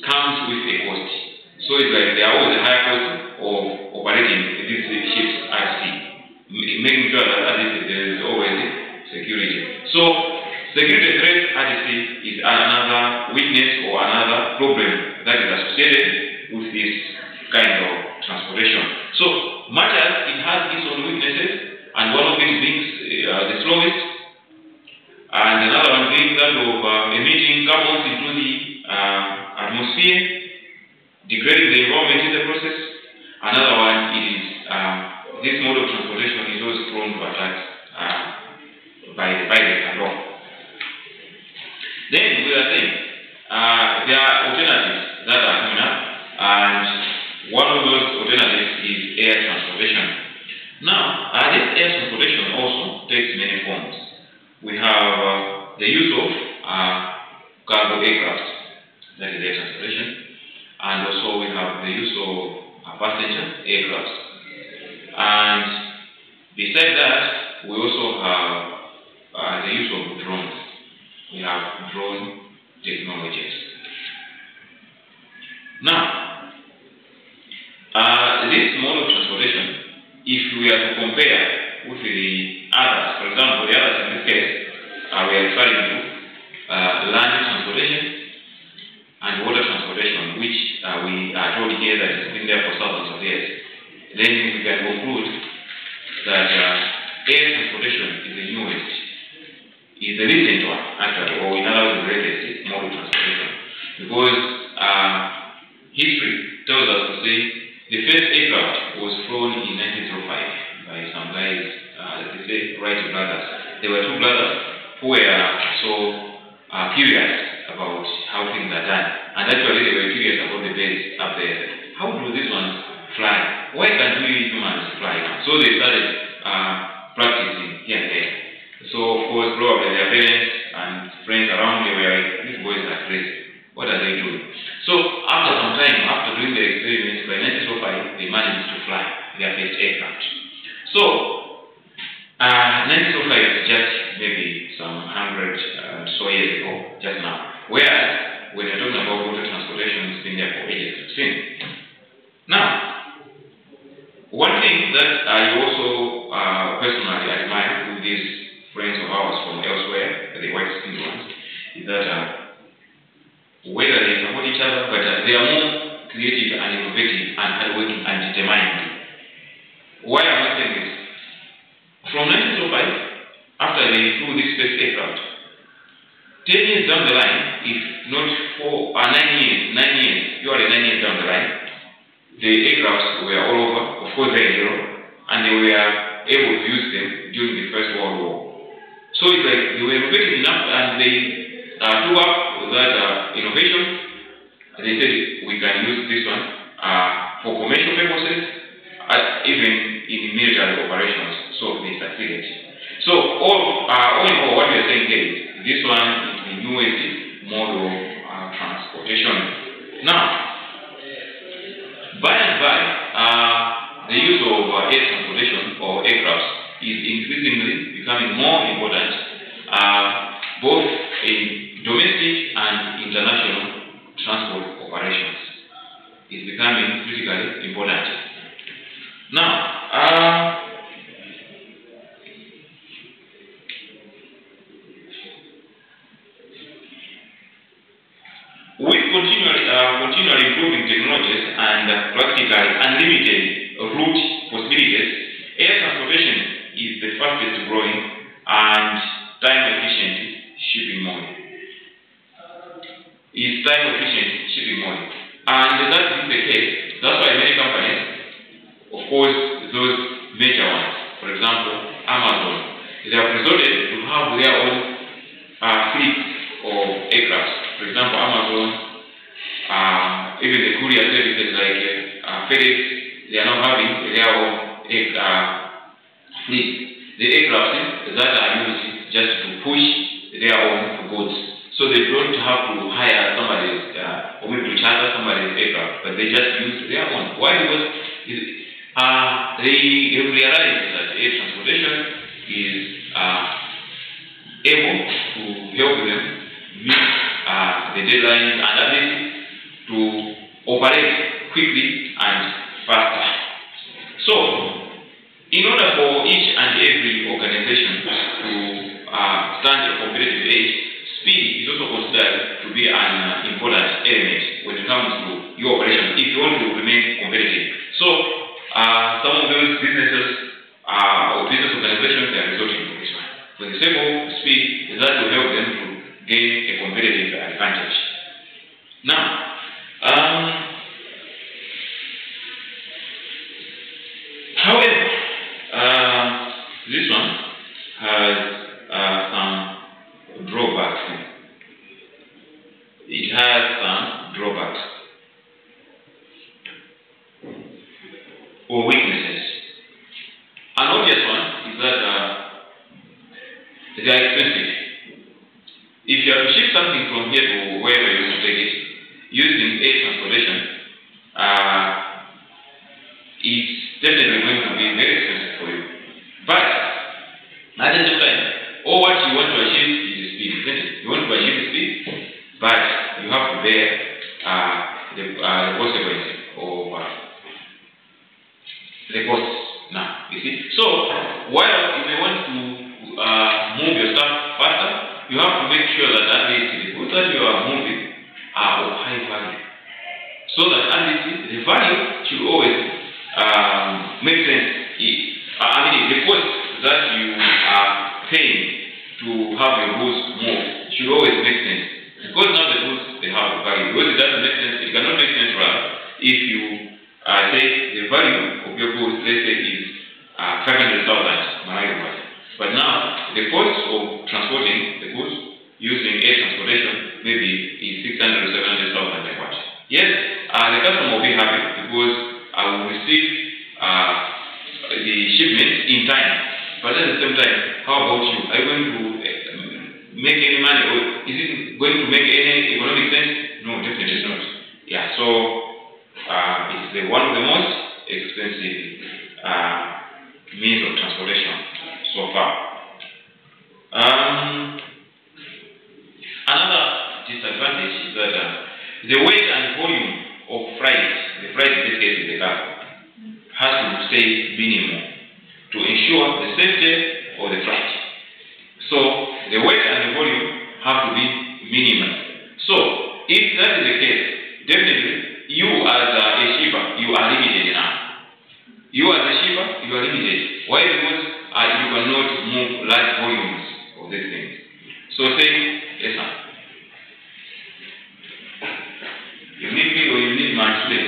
comes with a cost. So it's like there are always a higher cost of operating these ships at sea, making sure that there is always security. So security threat at sea is another weakness or another problem that is associated with this kind of transportation. So much as it has its own weaknesses, and one of these being the slowest, and another one being that of emitting carbons into the atmosphere, degrading the environment in the process. Another one is this mode of transportation is always prone to attacks by the pirates and all. Then we are saying there are alternatives that are coming up, and one of those alternatives is air transportation. Now, this air transportation also takes many forms. We have the use of cargo aircraft, that is air transportation, and also we have the use of passenger aircraft. And besides that, we also have the use of drones. We have drone technologies. Now, this mode of transportation, if we are to compare with the others, for example, the others in this case, we are referring to land transportation and water transportation, which we are told here that it's been there for thousands of years. Then we can conclude that air transportation is the newest, is the recent one actually, or in other words, the latest mode of transportation, because history tells us to say the first aircraft was flown in 1905 by some guys, they say Wright brothers. There were two brothers who were so curious about how things are done, and actually they were curious about the birds up there. How do these ones fly? Why can't we humans fly? So they started practicing here and there. So of course, probably their parents and friends around them were like, these boys are crazy. What are they doing? So after some time, after doing the experiments, by 1905, they managed to fly their first aircraft. So 1905 is just maybe some 100 so years ago, just now. Whereas when you're talking about water transportation, it's been there for ages since. Now, one thing that I also personally admire with these friends of ours from elsewhere, the white-skinned ones, is that whether they support each other, but they are more creative and innovative and hardworking and determined. Why am I saying this? From 1905, after they flew this first aircraft, 10 years down the line, if not for 9 years, you are 9 years down the line, the aircrafts were all over, of course very zero, and they were able to use them during the First World War. So it's like they were innovative enough and they took up that innovation. They said we can use this one for commercial purposes, even in military operations. So they succeeded. So all in all, what we are saying here is this one is the newest mode of transportation. Now, by and by, the use of air transportation or aircrafts is increasingly becoming more important, both in domestic and international transport operations. It's becoming critically important. Now, with continually improving technologies and practically unlimited route possibilities, air transportation is the fastest growing and time-efficient shipping mode. And that is the case. That's why many companies, of course, those major ones, for example, Amazon, they have resorted to have their own fleet of aircraft. For example, Amazon, even the courier services like FedEx, they are now having their own fleet. The aircraft that are used just to push their own goods. So they don't have to hire somebody's or maybe to charter somebody's aircraft, but they just use their own. Why? Because they have realized that air transportation is able to help them meet the deadlines and at least to operate quickly and faster. So, in order for each and every organization to stand a competitive edge, speed is also considered to be an important element when it comes to your operation if you want to remain competitive. So, some of those businesses or business organizations are resorting to this one. For the sake of speed, that will help them to gain a competitive advantage. Now, however, this one has some drawbacks. It has some drawbacks or weaknesses. An obvious one is that they are expensive. If you have to ship something from here to wherever you want to take it, using air transportation, it's definitely going to be very expensive for you. But at the same time, all what you want to achieve is speed, isn't it? You want to achieve speed, but you have to bear the consequence of the costs now, you see. So, while you may want to move your stuff faster, you have to make sure that at least the goods that you are moving are of high value. So that at least the value should always make sense. The cost that you are paying to have your goods moved should always make sense. Because now the goods, they have value. Because it doesn't make sense, it cannot make sense rather if you say the value of your goods, let's say, is 500,000 Malawi. But now, the cost of transporting the goods using air transportation maybe is 600 or 700,000 like what. Yes, the customer will be happy because I will receive the shipment in time. But at the same time, how about you? Are you going to make any money, or is it going to make any economic sense? No, definitely not. Yeah, so it's one of the most expensive means of transportation so far. Another disadvantage is that the weight and volume of freight, the freight in this case is the cargo, has to stay minimal to ensure the safety of the freight. So the weight and the volume have to be minimal. So if that is the case, definitely you as a shipper, you are limited now. You as a shipper, you are limited. Why? Because you cannot move large volumes of these things. So say, yes sir, you need me or you need my today?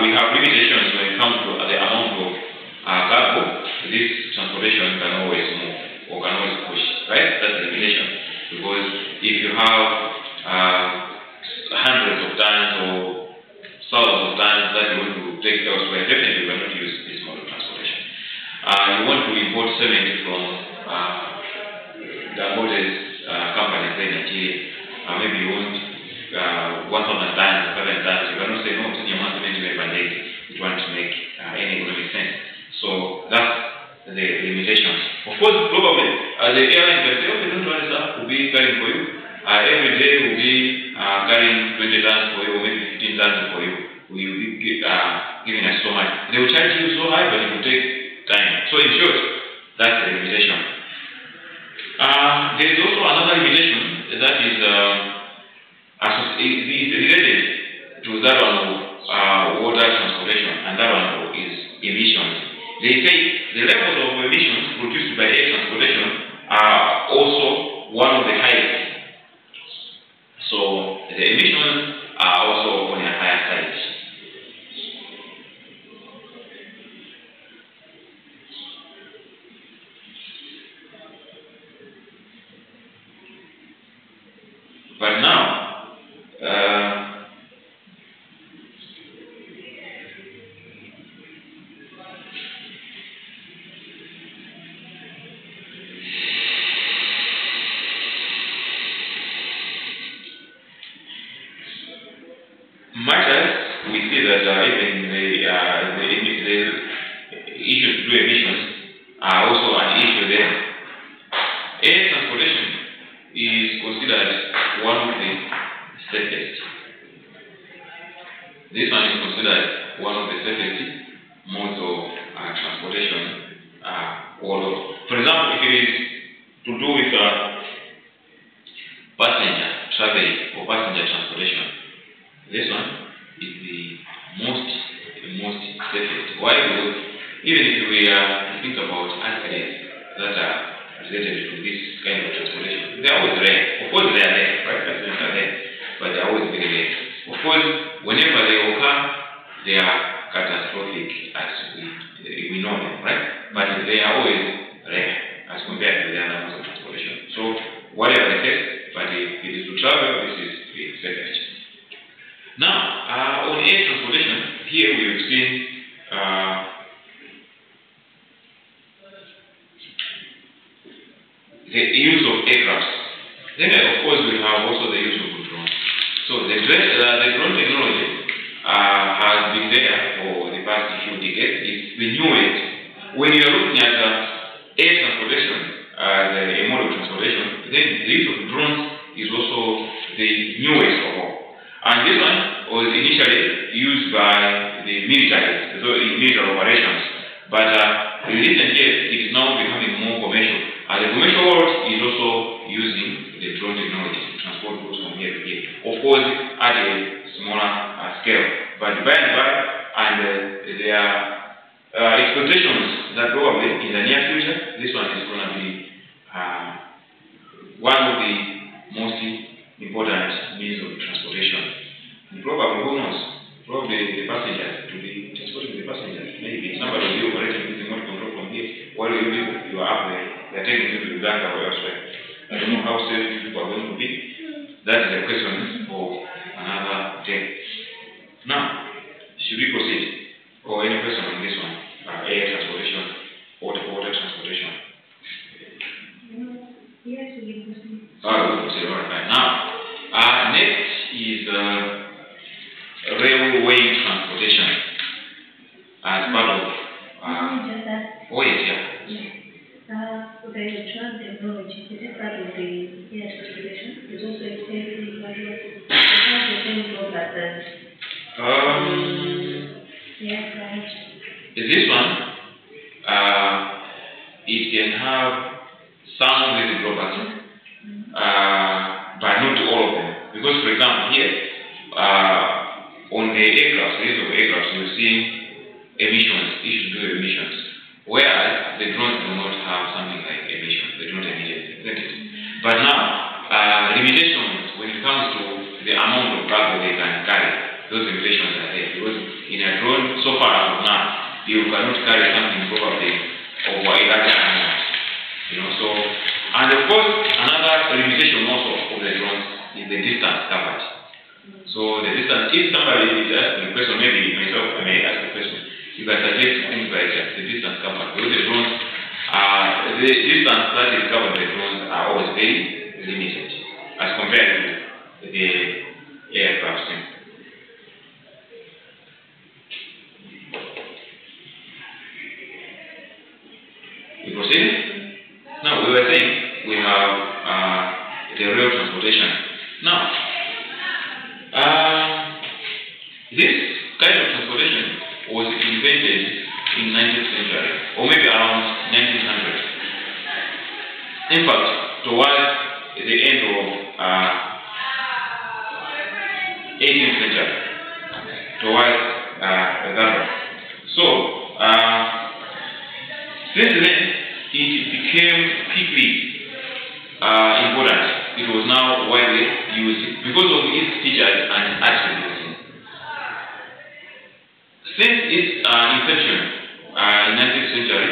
We have limitations when it comes to the amount of cargo this transportation can always move or can always push, right? That's the limitation. Because if you have hundreds of tons or thousands of tons that you want to take elsewhere, definitely you cannot use this mode of transportation. You want to import cement from the Dangote's companies in Nigeria. Maybe you want 1,000 tons, 1,000 tons. You cannot say, no, it's in your month cement per day. It won't make any economic sense. So that's the limitations. Of course, probably the airline can say, okay, don't worry, sir, we'll be carrying for you. Every day we'll be carrying 20 tons for you, or maybe 15 tons for you. We will be giving us so much. They will charge you so high, but it will take time. So in short, that's the limitation. There is also another limitation that is related to that one of water transportation, and that one is emissions. They say the levels of emissions produced by air transportation are also one of the highest. So the emissions are also on a higher side. But now, we see that even the issues to do emissions are also an issue there. Air transportation is considered one of the safest. This one is considered one of the safest modes of transportation all over. For example, if it is to do with passenger traveling or passenger transportation, this one is the most safest. Why? Because even if we think about accidents that are related to this kind of transportation, they are always rare. Of course they are there, right? Accidents are there, but they are always very rare. Of course, whenever they occur, they are catastrophic as we know them, right? But they are always rare as compared to the other modes of transportation. So whatever the case, but if it is to travel, this is the safest. Now, on air transportation, here we have seen the use of aircrafts. Then, of course, we have also the use of drones. So the drone technology has been there for the past few decades. It's the newest. When you are looking at air transportation as a mode of transportation, then the use of drones is also the newest of all. And this one was initially used by the military, so in military operations. But in recent years, it is now becoming more commercial. And the commercial world is also using the drone technology to transport goods from here to here. Of course, at a smaller scale. But by and by, there are expectations that probably in the near future, this one is going to be one of the most important means of transportation. And probably, who knows? Probably the passengers, to be transporting the passengers. Maybe somebody will be operating this remote control from here. While you are up there, they are taking you to Uganda or elsewhere. I don't know how safe people are going to be. That is a question for another day. Now, should we proceed? Or any question on this one? Air transportation, water transportation. Yes, we can proceed. We'll proceed. All right. Now, next is railway transportation as part of. Oh yes, yeah. The train technology is part of the air transportation. It's also extended in this one, it can have some little drawbacks, but not all of them. Because, for example, here, on the aircraft, the use of aircraft, you see emissions, issues to emissions. Whereas the drones do not have something like emissions, they don't emit anything. But now, limitations when it comes to the amount of cargo they can carry, those limitations are there. Because in a drone, so far as of now, you cannot carry something probably over a larger amount. So, and of course, another limitation also of the drones is the distance covered. So the distance, if somebody is asking a question, maybe myself I may ask a question, you can suggest things like the distance covered. Because the drones, the distance that is covered by drones are always very limited as compared to the aircraft. We proceed. Now we were saying we have the rail transportation. Now, this kind of transportation was invented in 19th century, or maybe around 1900. In fact, towards the end of 18th century, towards that. So, since then, it became quickly important. It was now widely used because of its features and attributes. Since its inception in 19th century,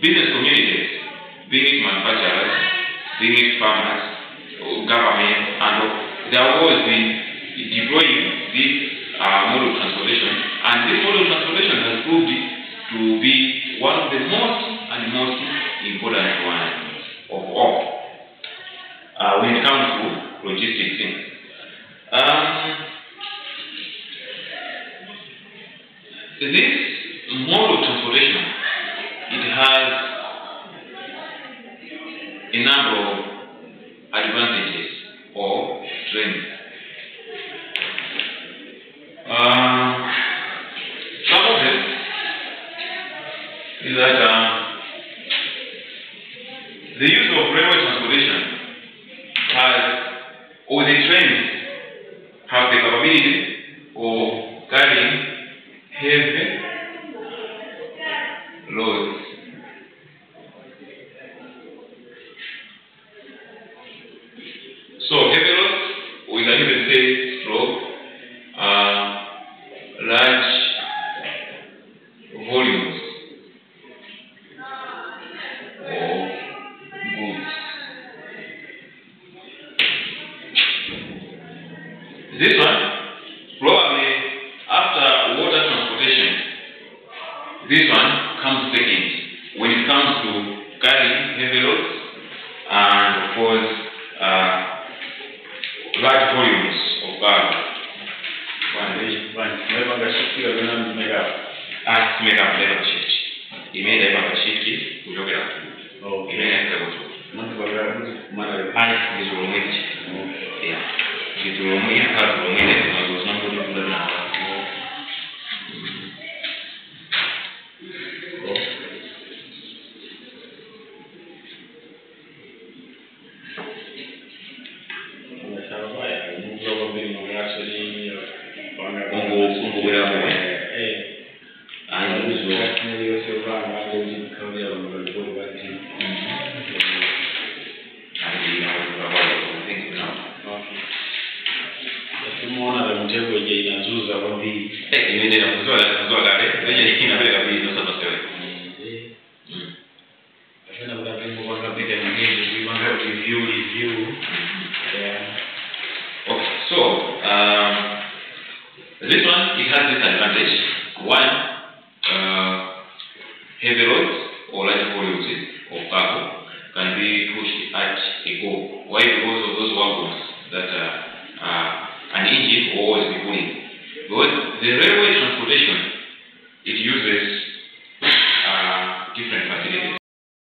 business communities, being it manufacturers, being it farmers, government, and they have always been deploying this mode of transportation, and this mode of transportation has proved to be one of the most important ones of all when it comes to logistics. This mode of transportation, it has a number of advantages or strengths. Some of them is that the use of railway transportation or the trains have the capability of carrying heavy loads. So heavy loads, we can even say stroke, large volumes of goods. This one, probably after water transportation, this one comes second when it comes to carrying heavy loads and of course large volumes of cargo. Never shift. Imeenda shift kutokea. Okay. Imeenda kutoka. Yeah. Kitulomia kalomia na zangu ndio na. This one, it has this advantage. One, heavy loads or large volumes of cargo can be pushed at a go. Why? Because of those wagons that an engine will always be pulling. Because the railway